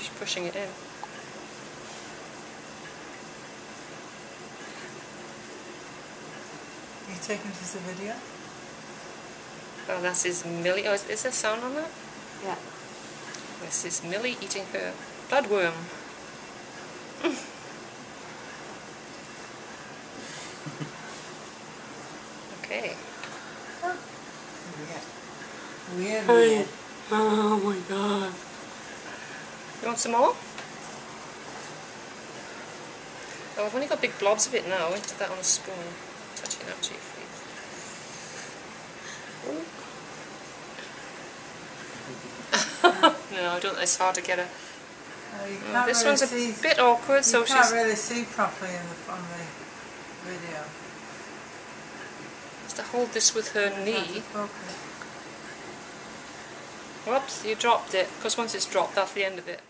She's pushing it in. You taking this a video? Oh, that's his Millie. Oh, is there sound on that? Yeah. This is Millie eating her bloodworm. Okay. Weird. Weird. Oh my god. You want some more? Oh, I've only got big blobs of it now. I went to that on a spoon. Touching up to your face. No, I don't. It's hard to get a. This really one's a bit awkward, so you can't really see properly on the video. Just to hold this with her knee. Focus. Whoops, you dropped it. Because once it's dropped, that's the end of it.